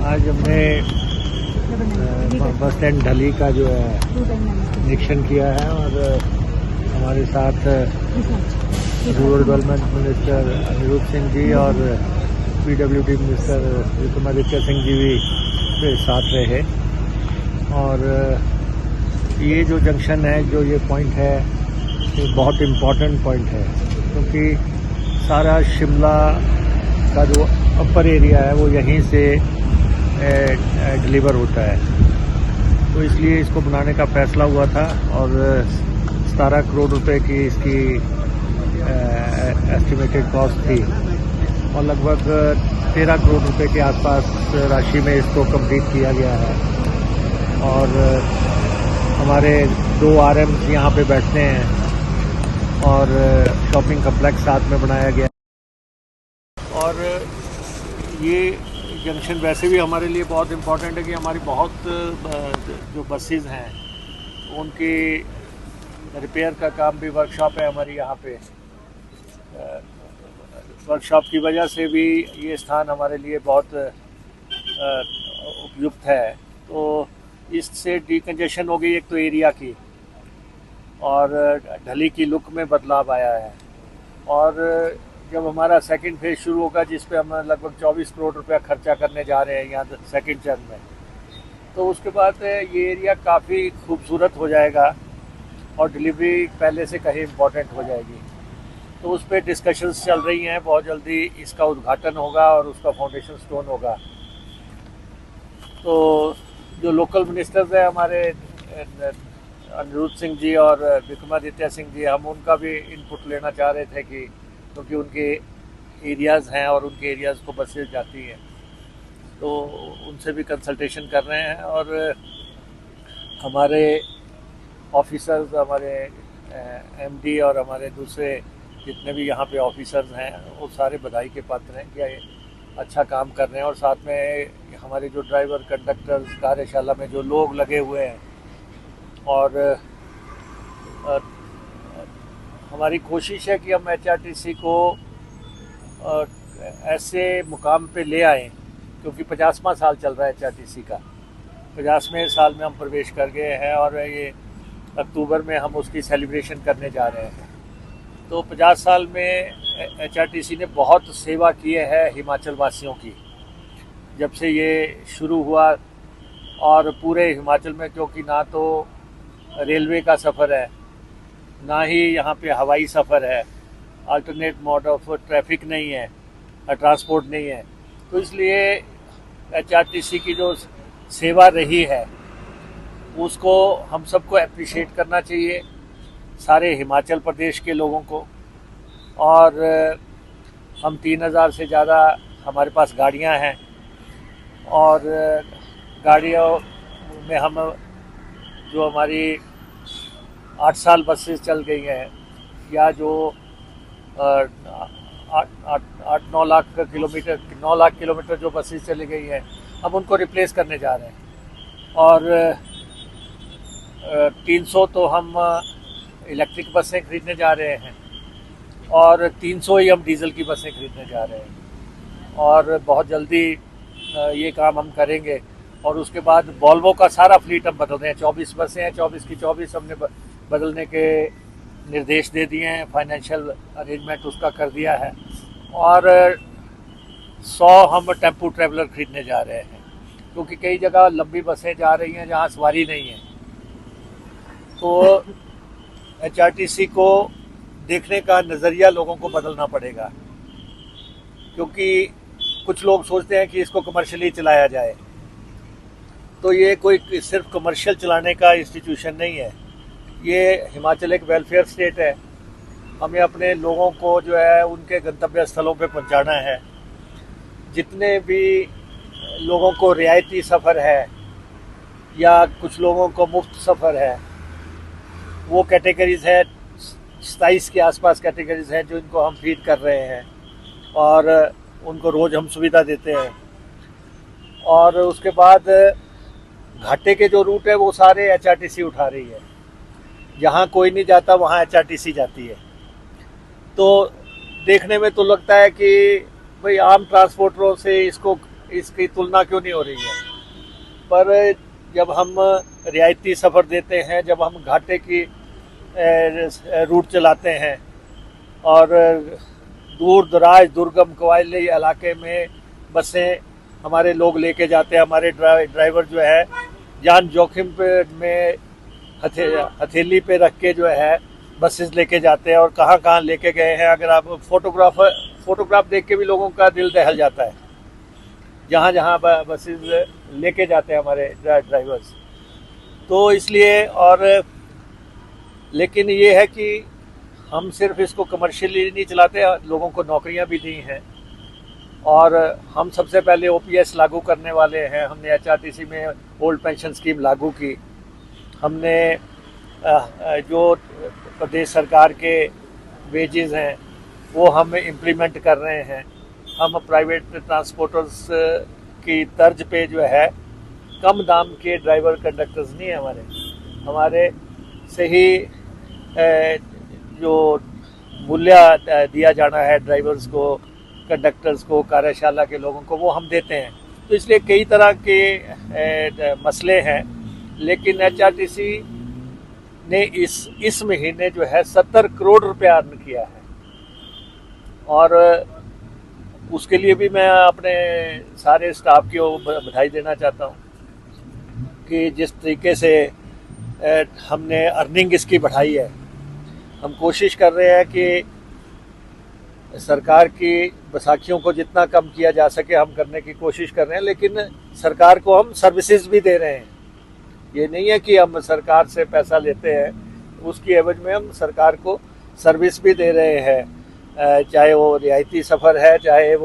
आज हमने bus stand ढली का जो है निरीक्षण किया है और हमारे साथ rural development minister Anirudh Singh ji और पीडब्ल्यूडी मिनिस्टर विक्रमादित्य सिंह जी भी साथ रहे। और ये जो जंक्शन है, जो ये पॉइंट है, ये बहुत इम्पोर्टेंट पॉइंट है क्योंकि सारा शिमला का जो अपर एरिया है वो यहीं से डिलीवर होता है। तो इसलिए इसको बनाने का फैसला हुआ था और 17 करोड़ रुपए की इसकी एस्टिमेटेड कॉस्ट थी और लगभग 13 करोड़ रुपए के आसपास राशि में इसको कंप्लीट किया गया है। और हमारे 2 RMs यहाँ पे बैठते हैं और शॉपिंग कम्प्लेक्स साथ में बनाया गया। और ये जंक्शन वैसे भी हमारे लिए बहुत इम्पोर्टेंट है कि हमारी बहुत जो बसेस हैं उनकी रिपेयर का काम भी वर्कशॉप है हमारी यहाँ पे। वर्कशॉप की वजह से भी ये स्थान हमारे लिए बहुत उपयुक्त है। तो इससे डिकंजेशन हो गई एक तो एरिया की, और ढली की लुक में बदलाव आया है। और जब हमारा सेकंड फेज शुरू होगा जिस पे हम लगभग 24 करोड़ रुपया खर्चा करने जा रहे हैं यहाँ सेकंड चरण में, तो उसके बाद ये एरिया काफ़ी खूबसूरत हो जाएगा और डिलीवरी पहले से कहीं इम्पोर्टेंट हो जाएगी। तो उस पर डिस्कशंस चल रही हैं। बहुत जल्दी इसका उद्घाटन होगा और उसका फाउंडेशन स्टोन होगा। तो जो लोकल मिनिस्टर्स हैं हमारे अनिरुद्ध सिंह जी और विक्रमादित्य सिंह जी, हम उनका भी इनपुट लेना चाह रहे थे कि क्योंकि उनके एरियाज़ हैं और उनके एरियाज़ को बसेस जाती हैं, तो उनसे भी कंसल्टेशन कर रहे हैं। और हमारे ऑफिसर्स, हमारे MD और हमारे दूसरे जितने भी यहाँ पे ऑफिसर्स हैं वो सारे बधाई के पात्र हैं कि अच्छा काम कर रहे हैं। और साथ में हमारे जो ड्राइवर, कंडक्टर्स, कार्यशाला में जो लोग लगे हुए हैं, और हमारी कोशिश है कि हम HRTC को ऐसे मुकाम पे ले आएँ क्योंकि 50वां साल चल रहा है HRTC का। 50वें साल में हम प्रवेश कर गए हैं और ये अक्टूबर में हम उसकी सेलिब्रेशन करने जा रहे हैं। तो 50 साल में HRTC ने बहुत सेवा की है हिमाचल वासियों की जब से ये शुरू हुआ। और पूरे हिमाचल में, क्योंकि ना तो रेलवे का सफ़र है, ना ही यहाँ पे हवाई सफ़र है, अल्टरनेट मोड ऑफ ट्रैफिक नहीं है, ट्रांसपोर्ट नहीं है, तो इसलिए HRTC की जो सेवा रही है उसको हम सबको अप्रिशिएट करना चाहिए, सारे हिमाचल प्रदेश के लोगों को। और हम 3000 से ज़्यादा हमारे पास गाड़ियाँ हैं और गाड़ियों में हम जो हमारी 8 साल बसेस चल गई हैं या जो 8-9 लाख किलोमीटर जो बसेस चली गई हैं, हम उनको रिप्लेस करने जा रहे हैं। और 300 तो हम इलेक्ट्रिक बसें खरीदने जा रहे हैं और 300 ही हम डीजल की बसें खरीदने जा रहे हैं। और बहुत जल्दी ये काम हम करेंगे। और उसके बाद वॉल्वो का सारा फ्लीट हम बदल रहे हैं। 24 बसें हैं, 24 की 24 हमने बदलने के निर्देश दे दिए हैं, फाइनेंशियल अरेंजमेंट उसका कर दिया है। और 100 हम टेम्पो ट्रैवलर खरीदने जा रहे हैं क्योंकि कई जगह लंबी बसें जा रही हैं जहाँ सवारी नहीं है। तो HRTC को देखने का नज़रिया लोगों को बदलना पड़ेगा, क्योंकि कुछ लोग सोचते हैं कि इसको कमर्शियली चलाया जाए। तो ये कोई सिर्फ कमर्शियल चलाने का इंस्टीट्यूशन नहीं है, ये हिमाचल एक वेलफेयर स्टेट है। हमें अपने लोगों को जो है उनके गंतव्य स्थलों पे पहुंचाना है। जितने भी लोगों को रियायती सफ़र है या कुछ लोगों को मुफ्त सफ़र है, वो कैटेगरीज़ है 27 के आसपास कैटेगरीज़ हैं जो इनको हम फीड कर रहे हैं और उनको रोज़ हम सुविधा देते हैं। और उसके बाद घाटे के जो रूट है वो सारे HRTC उठा रही है। जहाँ कोई नहीं जाता वहाँ HRTC जाती है। तो देखने में तो लगता है कि भाई आम ट्रांसपोर्टरों से इसको इसकी तुलना क्यों नहीं हो रही है। पर जब हम रियायती सफ़र देते हैं, जब हम घाटे की रूट चलाते हैं और दूर दराज दुर्गम कबायली इलाके में बसें हमारे लोग लेके जाते हैं, हमारे ड्राइवर जो है जान जोखिम पे में हथेली पे रख के जो है बसेस लेके जाते हैं और कहाँ कहाँ लेके गए हैं। अगर आप फोटोग्राफ देख के भी लोगों का दिल दहल जाता है, जहाँ जहाँ बसेस लेके जाते हैं हमारे ड्राइवर्स। तो इसलिए और लेकिन ये है कि हम सिर्फ इसको कमर्शियली नहीं चलाते, लोगों को नौकरियां भी दी हैं और हम सबसे पहले ओपीएस लागू करने वाले हैं। हमने एचआरटीसी में ओल्ड पेंशन स्कीम लागू की। हमने जो प्रदेश सरकार के वेजेस हैं वो हम इम्प्लीमेंट कर रहे हैं। हम प्राइवेट ट्रांसपोर्टर्स की तर्ज पे जो है कम दाम के ड्राइवर कंडक्टर्स नहीं है हमारे से ही जो मूल्य दिया जाना है ड्राइवर्स को, कंडक्टर्स को, कार्यशाला के लोगों को, वो हम देते हैं। तो इसलिए कई तरह के मसले हैं, लेकिन एचआरटीसी ने इस महीने जो है 70 करोड़ रुपया अर्न किया है और उसके लिए भी मैं अपने सारे स्टाफ को बधाई देना चाहता हूँ कि जिस तरीके से हमने अर्निंग इसकी बढ़ाई है। हम कोशिश कर रहे हैं कि सरकार की बैसाखियों को जितना कम किया जा सके हम करने की कोशिश कर रहे हैं, लेकिन सरकार को हम सर्विसेज भी दे रहे हैं। ये नहीं है कि हम सरकार से पैसा लेते हैं, उसकी एवज में हम सरकार को सर्विस भी दे रहे हैं, चाहे वो रियायती सफ़र है, चाहे वो